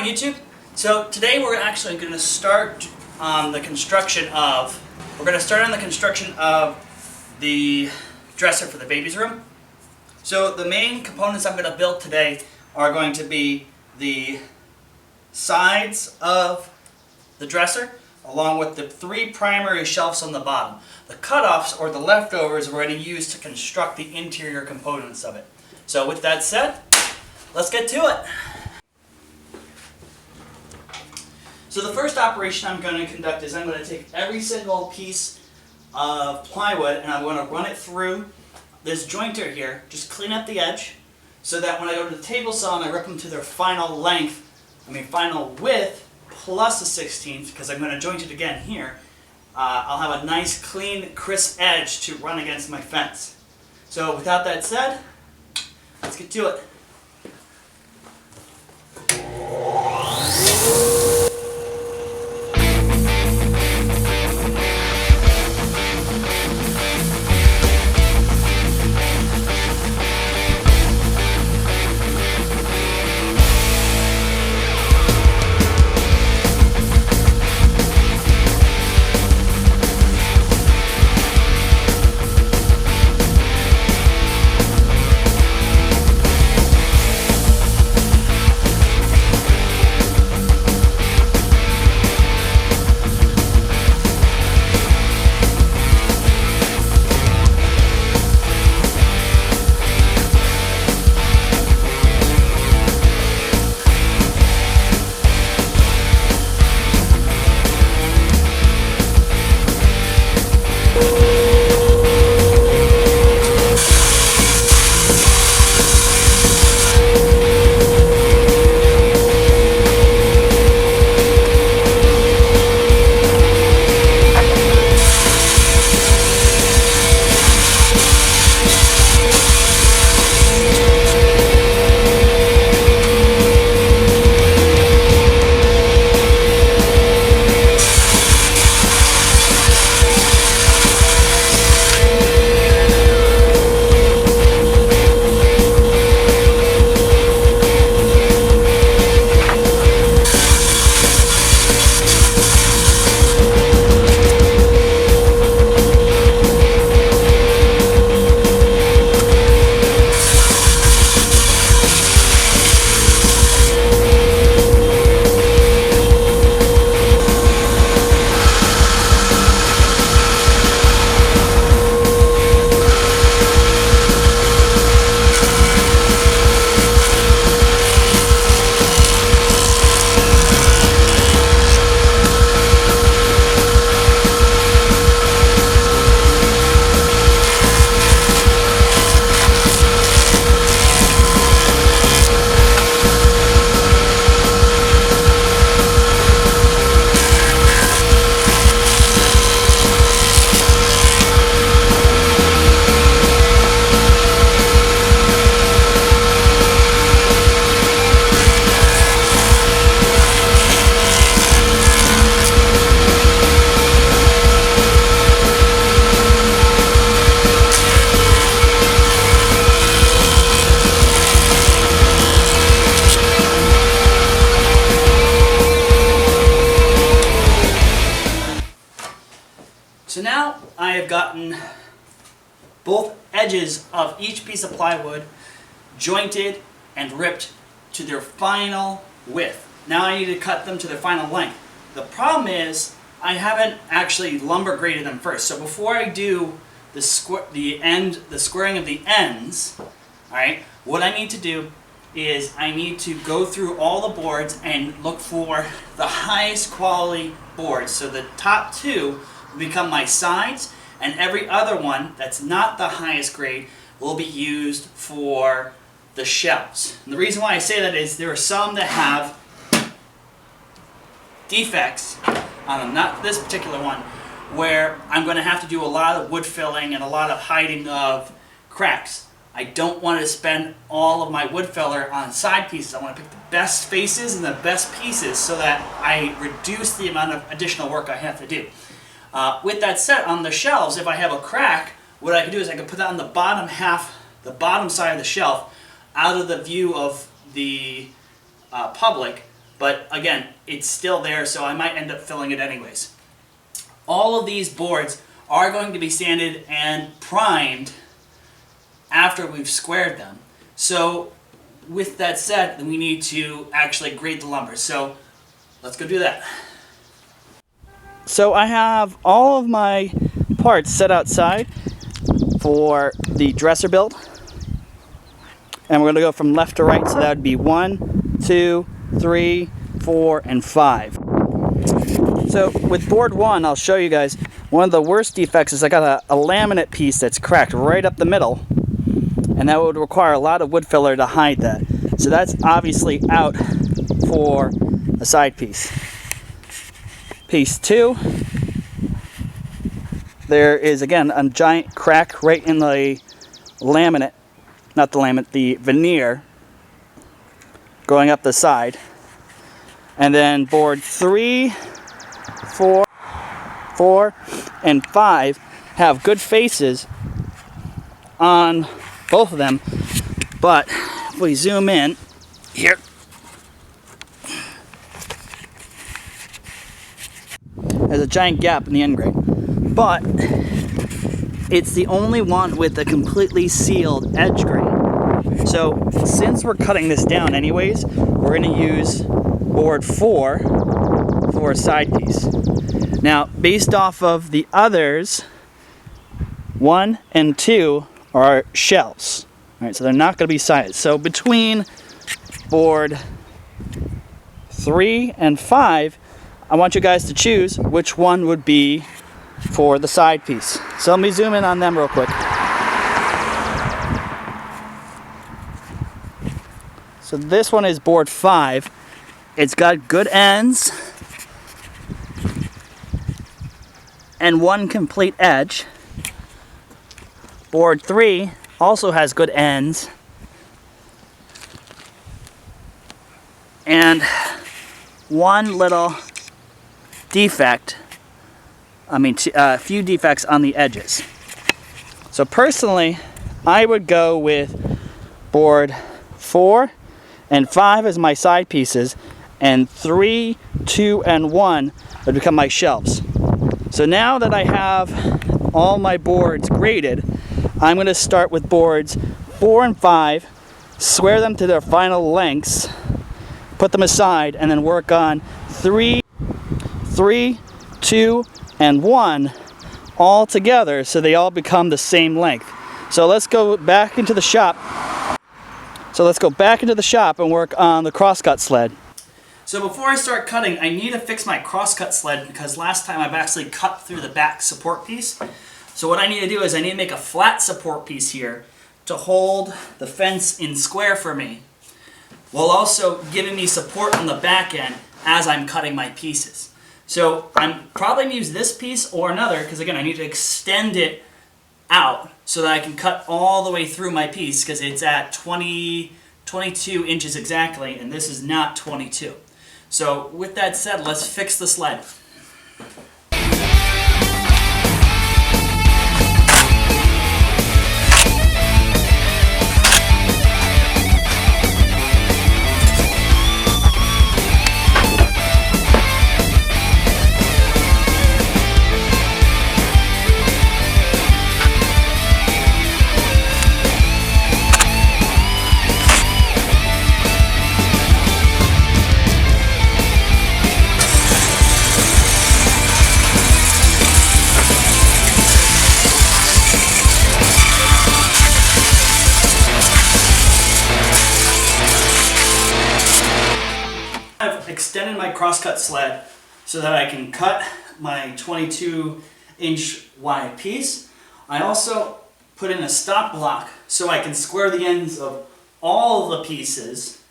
YouTube. So today we're actually going to start on the construction of, the dresser for the baby's room. So the main components I'm going to build today are going to be the sides of the dresser, along with the 3 primary shelves on the bottom. The cutoffs, or the leftovers, we're going to use to construct the interior components of it. So with that said, let's get to it. So the first operation I'm going to conduct is I'm going to take every single piece of plywood and I'm going to run it through this jointer here, just clean up the edge, so that when I go to the table saw and I rip them to their final width, plus a 16th, because I'm going to joint it again here, I'll have a nice, clean, crisp edge to run against my fence. So without that said, let's get to it. So now I have gotten both edges of each piece of plywood jointed and ripped to their final width. Now I need to cut them to their final length. The problem is I haven't actually lumber graded them first. So before I do the squaring of the ends, alright, what I need to do is I need to go through all the boards and look for the highest quality boards. So the top 2 become my sides, and every other one that's not the highest grade will be used for the shelves. And the reason why I say that is there are some that have defects on them, not this particular one, where I'm going to have to do a lot of wood filling and a lot of hiding of cracks. I don't want to spend all of my wood filler on side pieces. I want to pick the best faces and the best pieces so that I reduce the amount of additional work I have to do. With that said, on the shelves, if I have a crack, what I can do is I can put that on the bottom half, the bottom side of the shelf, out of the view of the public, but again, it's still there, so I might end up filling it anyways. All of these boards are going to be sanded and primed after we've squared them. So with that said, we need to actually grade the lumber. So let's go do that. So I have all of my parts set outside for the dresser build. And we're going to go from left to right, so that would be 1, 2, 3, 4, and 5. So with board 1, I'll show you guys, one of the worst defects is I got a laminate piece that's cracked right up the middle, and that would require a lot of wood filler to hide that. So that's obviously out for a side piece. Piece 2, there is again a giant crack right in the laminate, not the laminate, the veneer going up the side. And then board 3, 4, and 5 have good faces on both of them, but if we zoom in here, there's a giant gap in the end grain, but it's the only one with a completely sealed edge grain. So since we're cutting this down anyways, we're going to use board 4 for a side piece. Now, based off of the others, 1 and 2 are shelves. All right, so they're not going to be sided. So between board 3 and 5, I want you guys to choose which one would be for the side piece. So let me zoom in on them real quick. So this one is board 5. It's got good ends and one complete edge. Board 3 also has good ends and one little defect, a few defects on the edges. So personally, I would go with board 4 and 5 as my side pieces, and 3, 2, and 1 would become my shelves. So now that I have all my boards graded, I'm going to start with boards 4 and 5, square them to their final lengths, put them aside, and then work on 3, 2, and 1 all together so they all become the same length. So let's go back into the shop. And work on the crosscut sled. So before I start cutting, I need to fix my crosscut sled because last time I've actually cut through the back support piece. So what I need to do is I need to make a flat support piece here to hold the fence in square for me, while also giving me support on the back end as I'm cutting my pieces. So I'm probably going to use this piece or another because again I need to extend it out so that I can cut all the way through my piece because it's at 22 inches exactly and this is not 22. So with that said, let's fix the sled. I've extended my crosscut sled so that I can cut my 22-inch wide piece. I also put in a stop block so I can square the ends of all of the pieces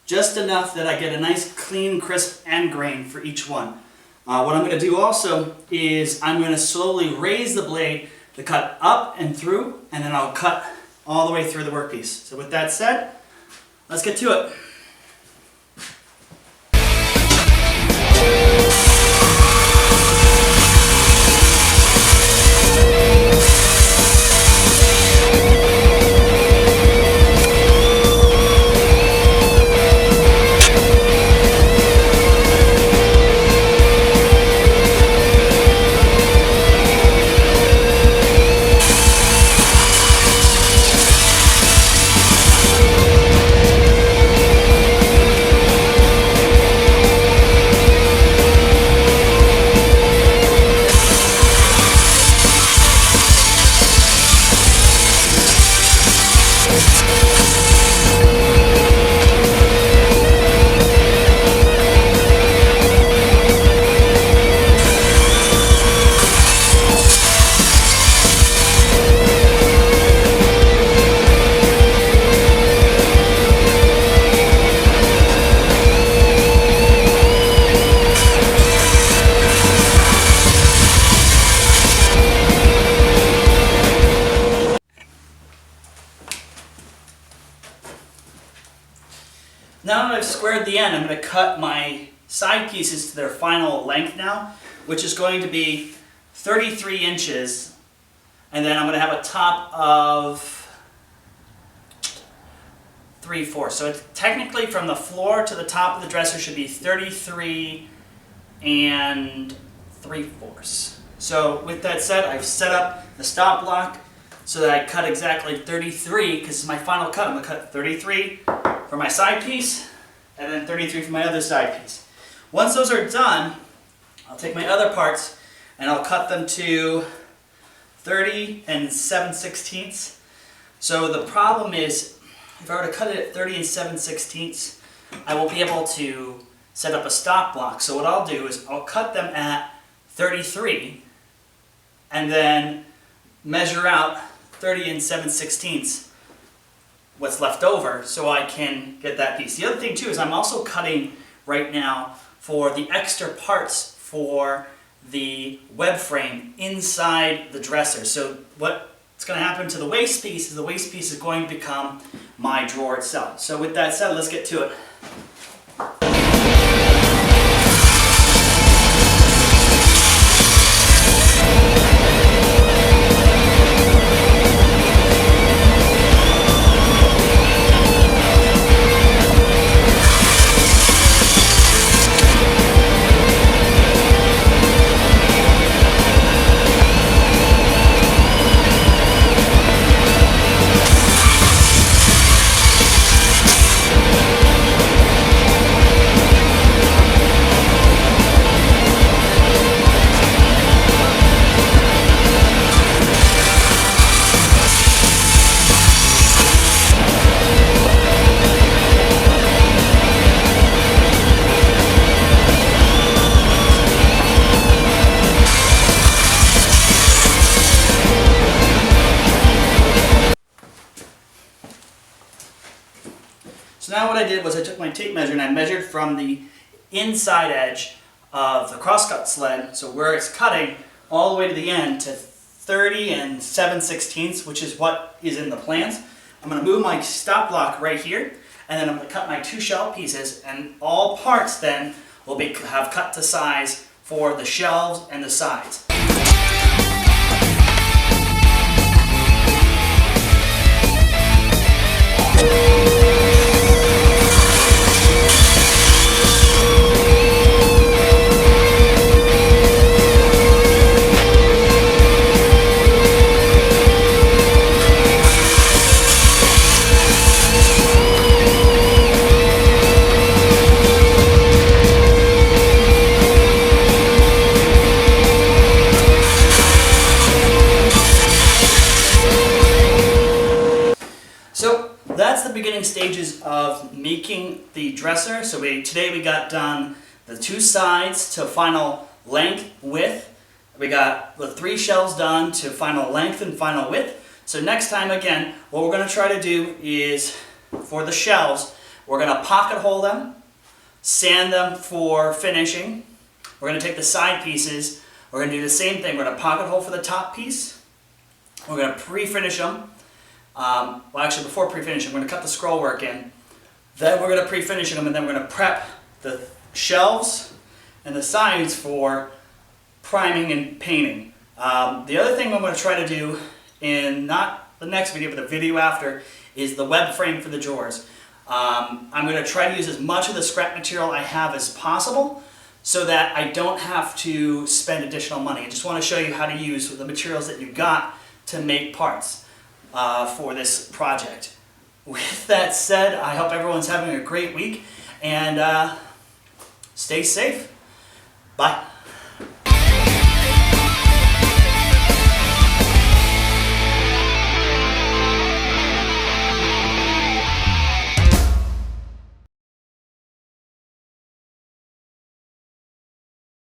just enough that I get a nice clean, crisp end grain for each one. What I'm going to do also is I'm going to slowly raise the blade to cut up and through, and then I'll cut all the way through the workpiece. So with that said, let's get to it. Now that I've squared the end, I'm going to cut my side pieces to their final length now, which is going to be 33 inches, and then I'm going to have a top of 3/4. So it's technically from the floor to the top of the dresser should be 33 and 3/4. So with that said, I've set up the stop block so that I cut exactly 33, because it's my final cut. I'm going to cut 33 for my side piece, and then 33 for my other side piece. Once those are done, I'll take my other parts and I'll cut them to 30 and 7/16. So the problem is, if I were to cut it at 30 and 7/16, I won't be able to set up a stop block. So what I'll do is I'll cut them at 33 and then measure out 30 and 7/16 what's left over so I can get that piece. The other thing too is I'm also cutting right now for the extra parts for the web frame inside the dresser. So what's going to happen to the waist piece is the waist piece is going to become my drawer itself. So with that said, let's get to it. So now what I did was I took my tape measure and I measured from the inside edge of the crosscut sled, so where it's cutting, all the way to the end to 30 and 7/16, which is what is in the plans. I'm going to move my stop block right here, and then I'm going to cut my two shelf pieces, and all parts then will have cut to size for the shelves and the sides. So that's the beginning stages of making the dresser. So today we got done the two sides to final length, width. We got the three shelves done to final length and final width. So next time, again, what we're going to try to do is, for the shelves, we're going to pocket hole them, sand them for finishing. We're going to take the side pieces, we're going to do the same thing. We're going to pocket hole for the top piece. We're going to pre-finish them. Well, actually, before pre-finishing, we're going to cut the scroll work in. Then we're going to pre-finish them, and then we're going to prep the shelves and the sides for priming and painting. The other thing I'm going to try to do in not the next video, but the video after, is the web frame for the drawers. I'm going to try to use as much of the scrap material I have as possible so that I don't have to spend additional money. I just want to show you how to use the materials that you got to make parts for this project. With that said, I hope everyone's having a great week, and stay safe. Bye.